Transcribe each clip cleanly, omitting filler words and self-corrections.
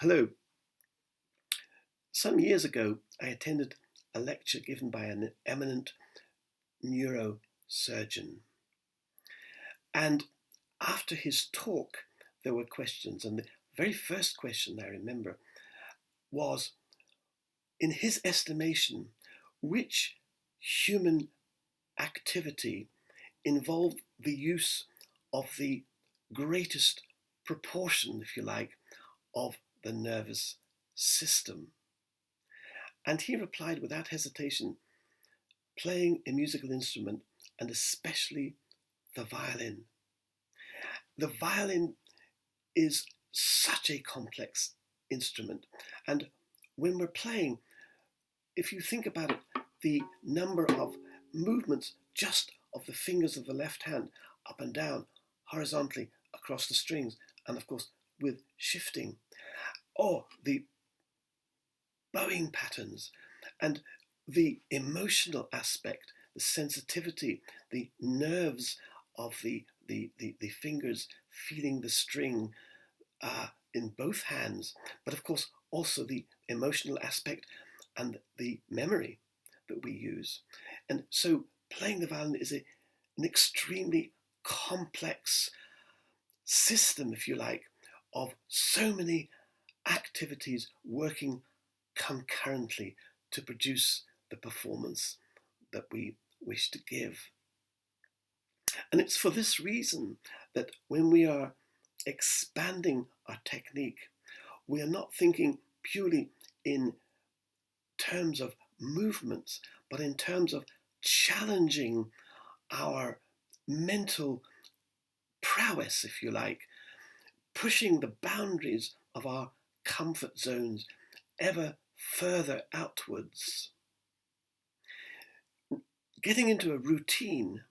Hello. Some years ago, I attended a lecture given by an eminent neurosurgeon. And after his talk, there were questions. And the very first question I remember was, in his estimation, which human activity involved the use of the greatest proportion, if you like, of the nervous system? And he replied without hesitation, playing a musical instrument, and especially the violin. The violin is such a complex instrument. And when we're playing, if you think about it, the number of movements just of the fingers of the left hand up and down, horizontally across the strings, and of course with shifting, or the bowing patterns, and the emotional aspect, the sensitivity, the nerves of the fingers feeling the string in both hands, but of course also the emotional aspect and the memory that we use. And so playing the violin is an extremely complex system, if you like, of so many activities working concurrently to produce the performance that we wish to give. And it's for this reason that when we are expanding our technique, we are not thinking purely in terms of movements, but in terms of challenging our mental prowess, if you like, pushing the boundaries of our comfort zones ever further outwards. Getting into a routine,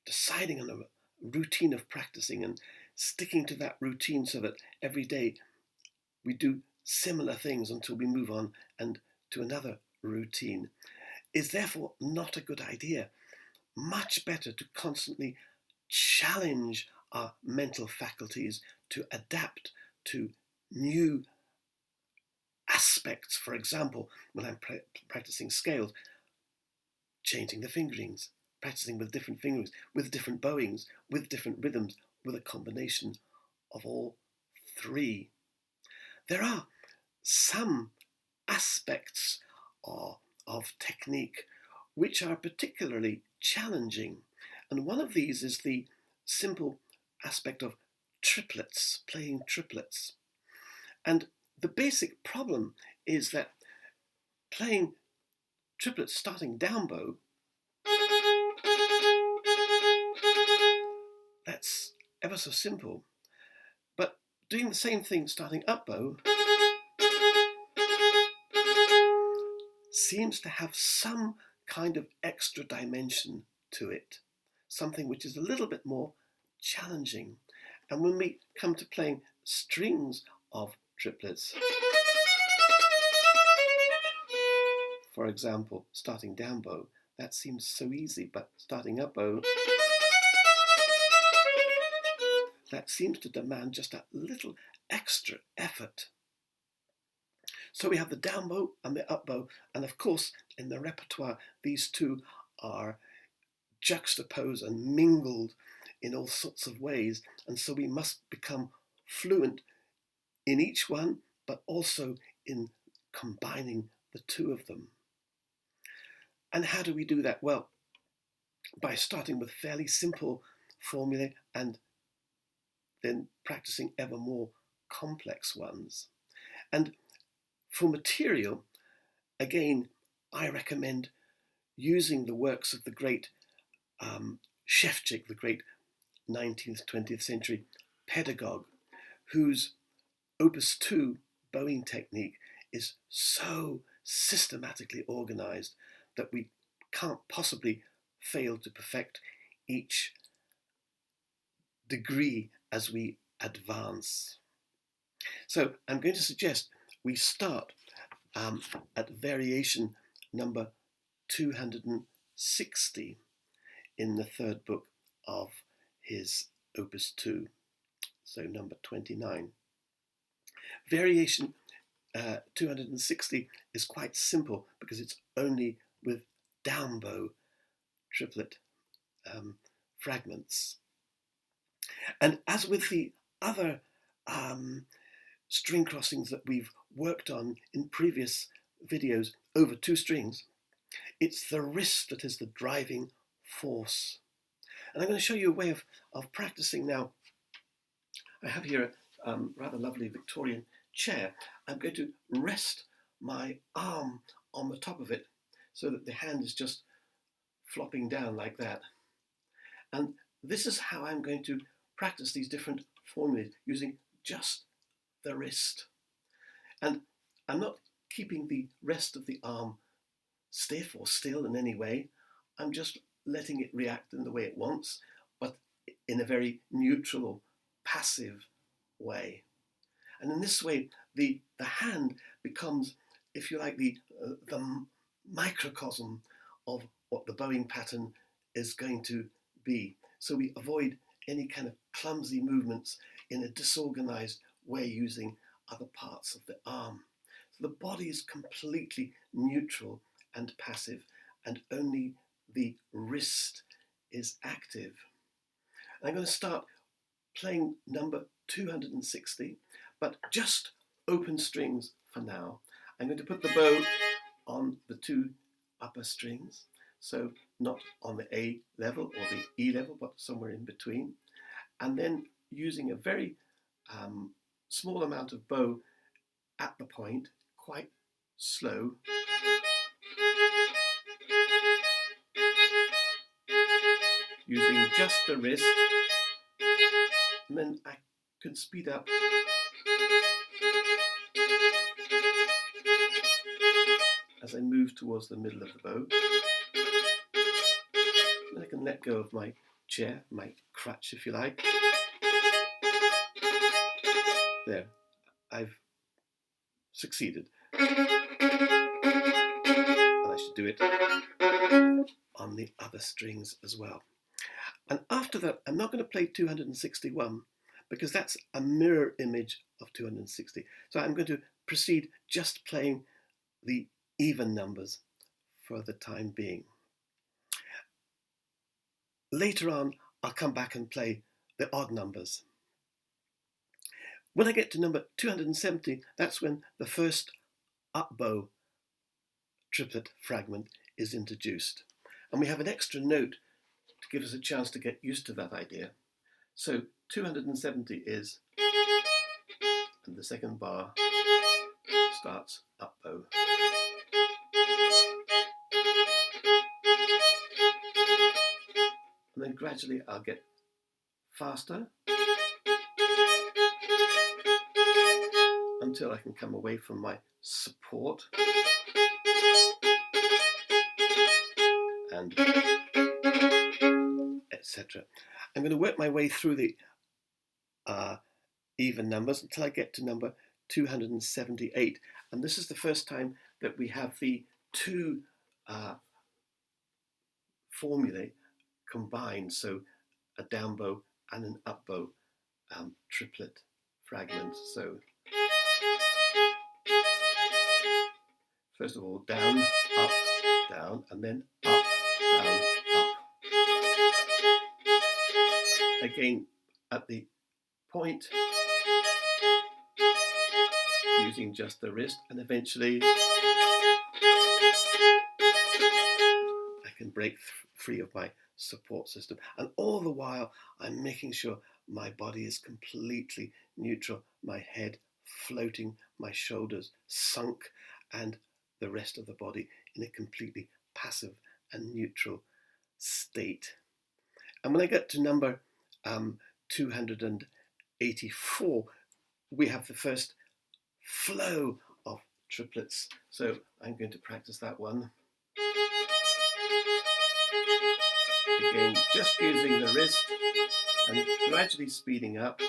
deciding on a routine of practicing and sticking to that routine so that every day we do similar things until we move on and to another routine, is therefore not a good idea. Much better to constantly challenge our mental faculties to adapt to new aspects. For example, when I'm practicing scales, changing the fingerings, practicing with different fingerings, with different bowings, with different rhythms, with a combination of all three. There are some aspects of technique which are particularly challenging. And one of these is the simple aspect of triplets, playing triplets. And the basic problem is that playing triplets starting down bow, that's ever so simple. But doing the same thing starting up bow seems to have some kind of extra dimension to it, something which is a little bit more challenging. And when we come to playing strings of triplets, for example, starting down bow, that seems so easy, but starting up bow, that seems to demand just a little extra effort. So we have the down bow and the up bow, and of course in the repertoire these two are juxtaposed and mingled in all sorts of ways, and so we must become fluent in each one, but also in combining the two of them. And how do we do that? Well, by starting with fairly simple formulae and then practicing ever more complex ones. And for material, again, I recommend using the works of the great Ševčik, the great 19th, 20th century pedagogue, whose Opus 2 bowing technique is so systematically organized that we can't possibly fail to perfect each degree as we advance. So I'm going to suggest we start at variation number 260 in the third book of his Opus 2, so number 29. Variation 260 is quite simple because it's only with down bow triplet fragments. And as with the other string crossings that we've worked on in previous videos over 2 strings, it's the wrist that is the driving force. And I'm going to show you a way of practicing now. I have here a rather lovely Victorian chair. I'm going to rest my arm on the top of it so that the hand is just flopping down like that. And this is how I'm going to practice these different formulas using just the wrist. And I'm not keeping the rest of the arm stiff or still in any way. I'm just letting it react in the way it wants, but in a very neutral or passive way. And in this way, the hand becomes, if you like, the microcosm of what the bowing pattern is going to be. So we avoid any kind of clumsy movements in a disorganized way using other parts of the arm. So the body is completely neutral and passive, and only the wrist is active. I'm going to start playing number 260, but just open strings for now. I'm going to put the bow on the 2 upper strings, so not on the A level or the E level, but somewhere in between. And then using a very small amount of bow at the point, quite slow. Using just the wrist, and then I can speed up as I move towards the middle of the bow. And I can let go of my chair, my crutch if you like. There, I've succeeded. And I should do it on the other strings as well. And after that, I'm not going to play 261 because that's a mirror image of 260. So I'm going to proceed just playing the even numbers for the time being. Later on, I'll come back and play the odd numbers. When I get to number 270, that's when the first up bow triplet fragment is introduced. And we have an extra note to give us a chance to get used to that idea. So 270 is, and the second bar starts up bow. And then gradually I'll get faster until I can come away from my support and etc. I'm going to work my way through the even numbers until I get to number 278. And this is the first time that we have the 2 formulae combined, so a down bow and an up bow triplet fragment. So first of all, down, up, down, and then up, down, up. Again, at the point, using just the wrist, and eventually I can break free of my support system. And all the while, I'm making sure my body is completely neutral, my head floating, my shoulders sunk, and the rest of the body in a completely passive and neutral state. And when I get to number 284, we have the first flow of triplets. So I'm going to practice that one. Again, just using the wrist and gradually speeding up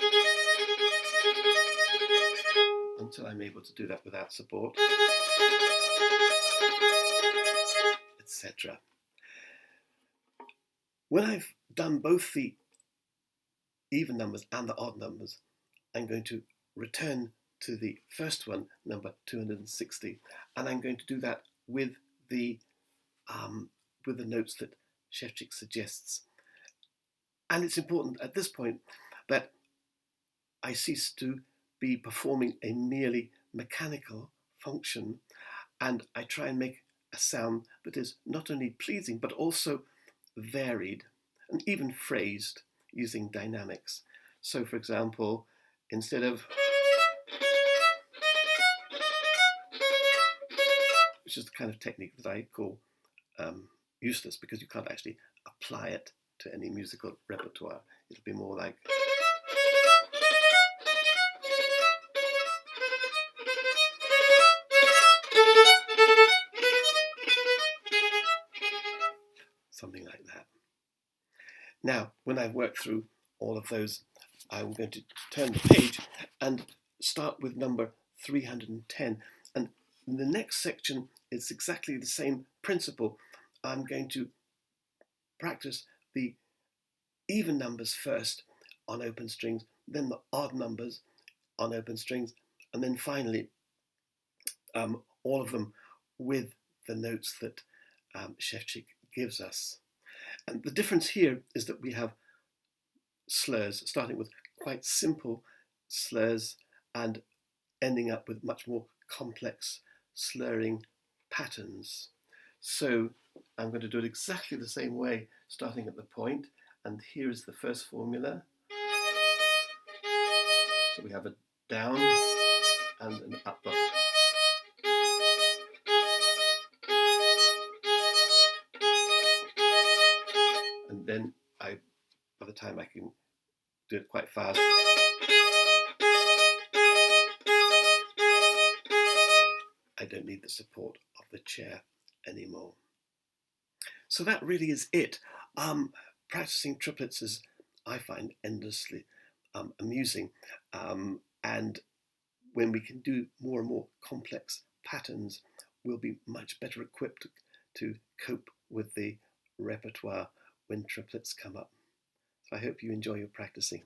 until I'm able to do that without support, etc. When I've done both the even numbers and the odd numbers, I'm going to return to the first one, number 260, and I'm going to do that with the notes that Ševčik suggests. And it's important at this point that I cease to be performing a merely mechanical function, and I try and make a sound that is not only pleasing but also varied and even phrased using dynamics. So, for example, instead of, which is the kind of technique that I call useless because you can't actually apply it to any musical repertoire. It'll be more like, something like that. Now, when I've worked through all of those, I'm going to turn the page and start with number 310. And in the next section, it's exactly the same principle. I'm going to practice the even numbers first on open strings, then the odd numbers on open strings, and then finally all of them with the notes that Ševčik gives us. And the difference here is that we have slurs, starting with quite simple slurs and ending up with much more complex slurring patterns. So I'm going to do it exactly the same way, starting at the point, and here is the first formula. So we have a down and an up. And then by the time I can do it quite fast, I don't need the support of the chair anymore. So that really is it. Practicing triplets is, I find, endlessly amusing. And when we can do more and more complex patterns, we'll be much better equipped to cope with the repertoire when triplets come up. So I hope you enjoy your practicing.